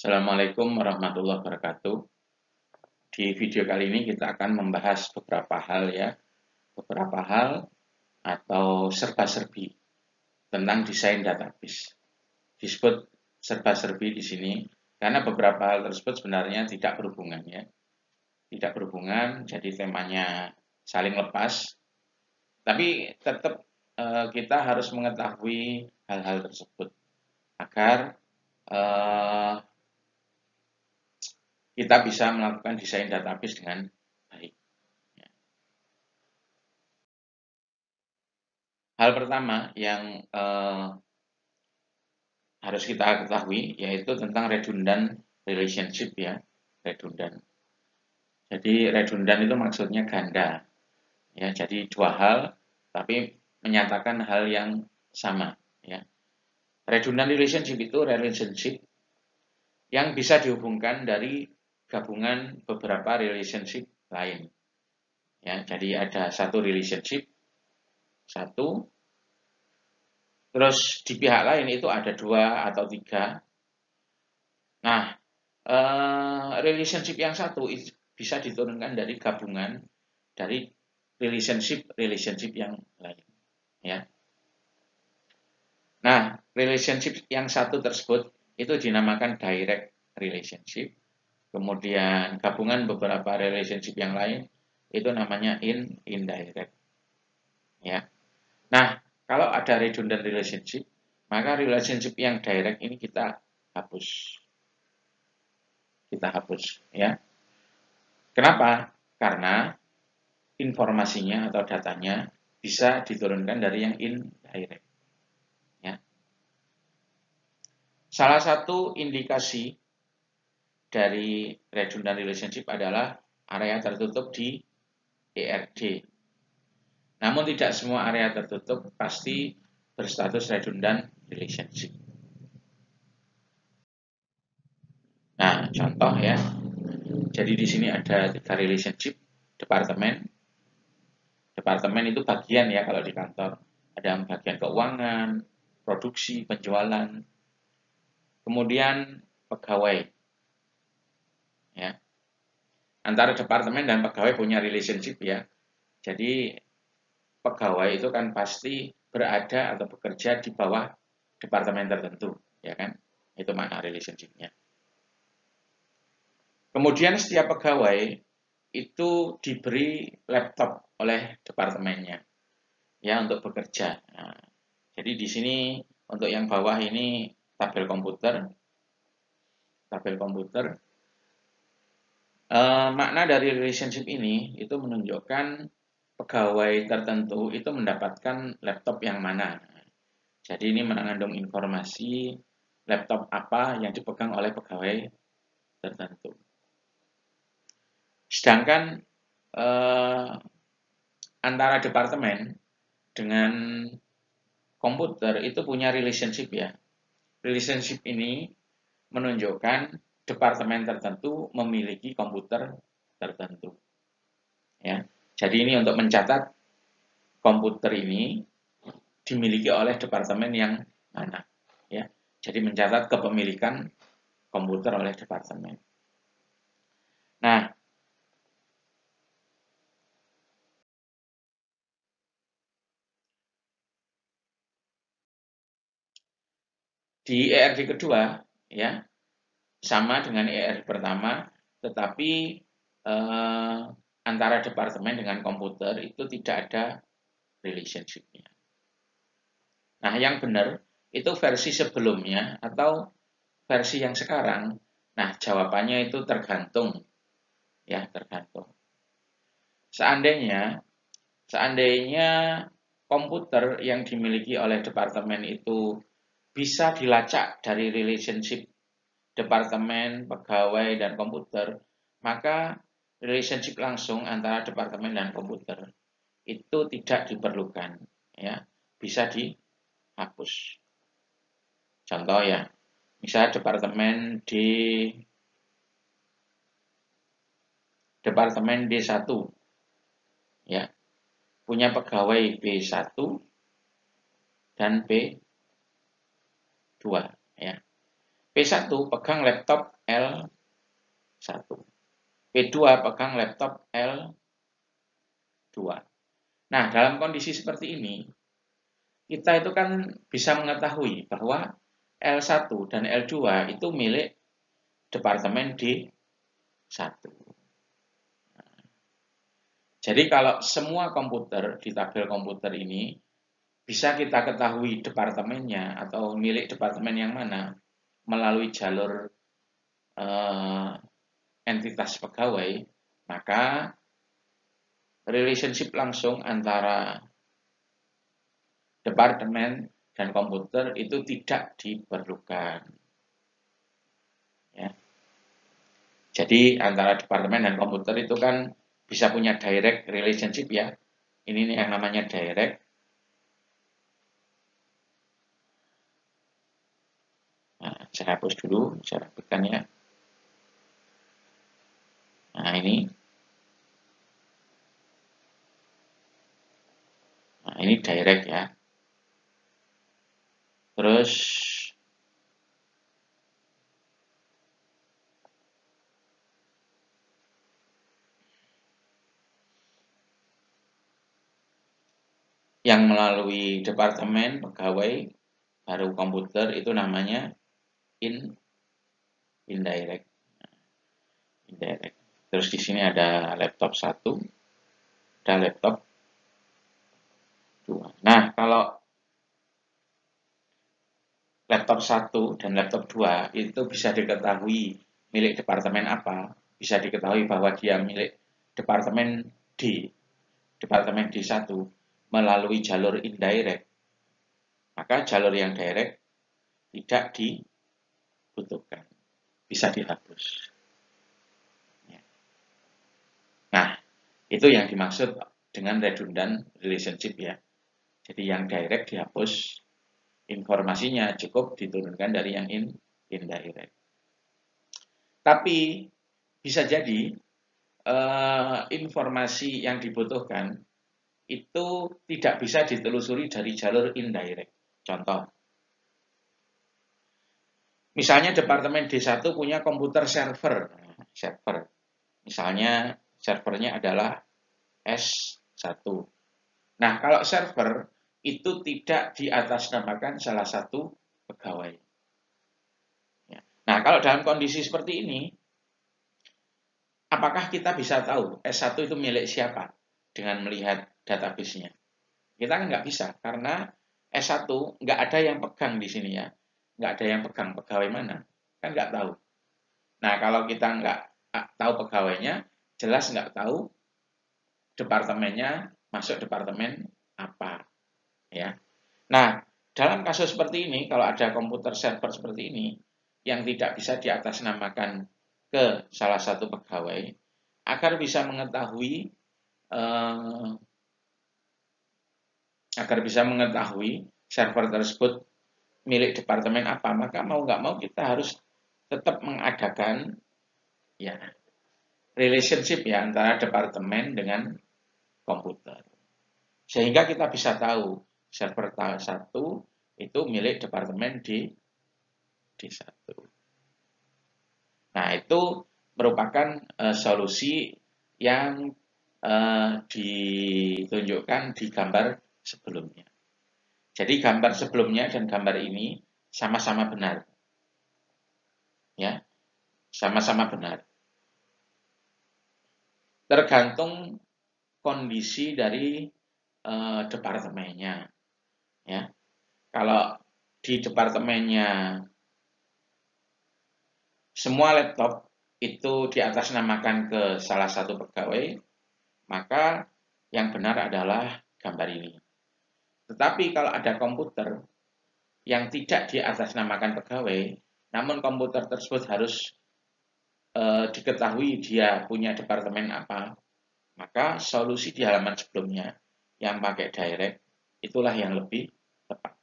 Assalamualaikum warahmatullahi wabarakatuh. Di video kali ini kita akan membahas beberapa hal atau serba-serbi tentang desain database. Disebut serba-serbi di sini karena beberapa hal tersebut sebenarnya tidak berhubungan ya. Tidak berhubungan, jadi temanya saling lepas. Tapi tetap kita harus mengetahui hal-hal tersebut agar kita bisa melakukan desain database dengan baik. Hal pertama yang harus kita ketahui yaitu tentang redundant relationship ya, redundant. Jadi redundant itu maksudnya ganda. Ya, jadi dua hal tapi menyatakan hal yang sama ya. Redundant relationship itu relationship yang bisa dihubungkan dari gabungan beberapa relationship lain. Ya, jadi ada satu relationship, terus di pihak lain itu ada dua atau tiga. Nah, relationship yang satu bisa diturunkan dari gabungan dari relationship yang lain. Ya. Nah, relationship yang satu tersebut itu dinamakan direct relationship. Kemudian gabungan beberapa relationship yang lain itu namanya indirect. Ya. Nah, kalau ada redundant relationship, maka relationship yang direct ini kita hapus. Ya. Kenapa? Karena informasinya atau datanya bisa diturunkan dari yang indirect. Ya. Salah satu indikasi dari redundant relationship adalah area tertutup di ERD. Namun tidak semua area tertutup pasti berstatus redundant relationship. Nah, contoh ya. Jadi di sini ada 3 relationship, departemen. Departemen itu bagian ya kalau di kantor. Ada bagian keuangan, produksi, penjualan. Kemudian pegawai. Ya. Antara departemen dan pegawai punya relationship ya. Jadi pegawai itu kan pasti berada atau bekerja di bawah departemen tertentu, ya kan? Itu makna relationship-nya. Kemudian setiap pegawai itu diberi laptop oleh departemennya, ya untuk bekerja. Nah, jadi di sini untuk yang bawah ini tabel komputer. Makna dari relationship ini itu menunjukkan pegawai tertentu itu mendapatkan laptop yang mana. Jadi ini mengandung informasi laptop apa yang dipegang oleh pegawai tertentu. Sedangkan antara departemen dengan komputer itu punya relationship ya. Relationship ini menunjukkan departemen tertentu memiliki komputer tertentu. Ya. Jadi ini untuk mencatat komputer ini dimiliki oleh departemen yang mana. Ya. Jadi mencatat kepemilikan komputer oleh departemen. Nah, di ERD kedua ya sama dengan ERD pertama, tetapi antara departemen dengan komputer itu tidak ada relationship-nya. Nah, yang benar itu versi sebelumnya atau versi yang sekarang. Nah, jawabannya itu tergantung. Ya, tergantung. Seandainya komputer yang dimiliki oleh departemen itu bisa dilacak dari relationship departemen, pegawai, dan komputer, maka relationship langsung antara departemen dan komputer itu tidak diperlukan, ya, bisa dihapus. Contoh ya, misalnya departemen D1 ya, punya pegawai B1 dan B2 ya. P1 pegang laptop L1. P2 pegang laptop L2. Nah, dalam kondisi seperti ini, kita itu kan bisa mengetahui bahwa L1 dan L2 itu milik Departemen D1. Jadi kalau semua komputer di tabel komputer ini bisa kita ketahui departemennya atau milik departemen yang mana melalui jalur entitas pegawai, maka relationship langsung antara departemen dan komputer itu tidak diperlukan. Ya. Jadi antara departemen dan komputer itu kan bisa punya direct relationship ya. Ini yang namanya direct. Nah, saya hapus dulu, saya rapikan ya. Nah, ini. Nah, ini direct ya. Terus yang melalui departemen pegawai baru komputer itu namanya indirect. Indirect. Terus di sini ada laptop 1, ada laptop 2. Nah, kalau laptop 1 dan laptop 2 itu bisa diketahui milik departemen apa, bisa diketahui bahwa dia milik departemen D, departemen D1 melalui jalur indirect, maka jalur yang direct tidak dibutuhkan, bisa dihapus. Nah, itu yang dimaksud dengan redundant relationship ya. Jadi yang direct dihapus, informasinya cukup diturunkan dari yang indirect. Tapi bisa jadi informasi yang dibutuhkan itu tidak bisa ditelusuri dari jalur indirect. Contoh, misalnya Departemen D1 punya komputer server. Misalnya servernya adalah S1. Nah, kalau server itu tidak diatasnamakan salah satu pegawai. Nah, kalau dalam kondisi seperti ini, apakah kita bisa tahu S1 itu milik siapa dengan melihat database-nya? Kita kan nggak bisa, karena S1 nggak ada yang pegang di sini ya. Nggak ada yang pegang pegawai mana. Kan nggak tahu. Nah, kalau kita nggak tahu pegawainya, jelas nggak tahu departemennya masuk departemen apa. Ya. Nah, dalam kasus seperti ini, kalau ada komputer server seperti ini, yang tidak bisa diatasnamakan ke salah satu pegawai, agar bisa mengetahui server tersebut milik departemen apa, maka mau nggak mau kita harus tetap mengadakan ya relationship ya antara departemen dengan komputer, sehingga kita bisa tahu server 1 itu milik departemen D1. Nah, itu merupakan solusi yang ditunjukkan di gambar sebelumnya. Jadi gambar sebelumnya dan gambar ini sama-sama benar. Ya, sama-sama benar. Tergantung kondisi dari departemennya. Ya, kalau di departemennya semua laptop itu diatasnamakan ke salah satu pegawai, maka yang benar adalah gambar ini. Tetapi kalau ada komputer yang tidak diatasnamakan pegawai, namun komputer tersebut harus diketahui dia punya departemen apa, maka solusi di halaman sebelumnya yang pakai direct itulah yang lebih tepat.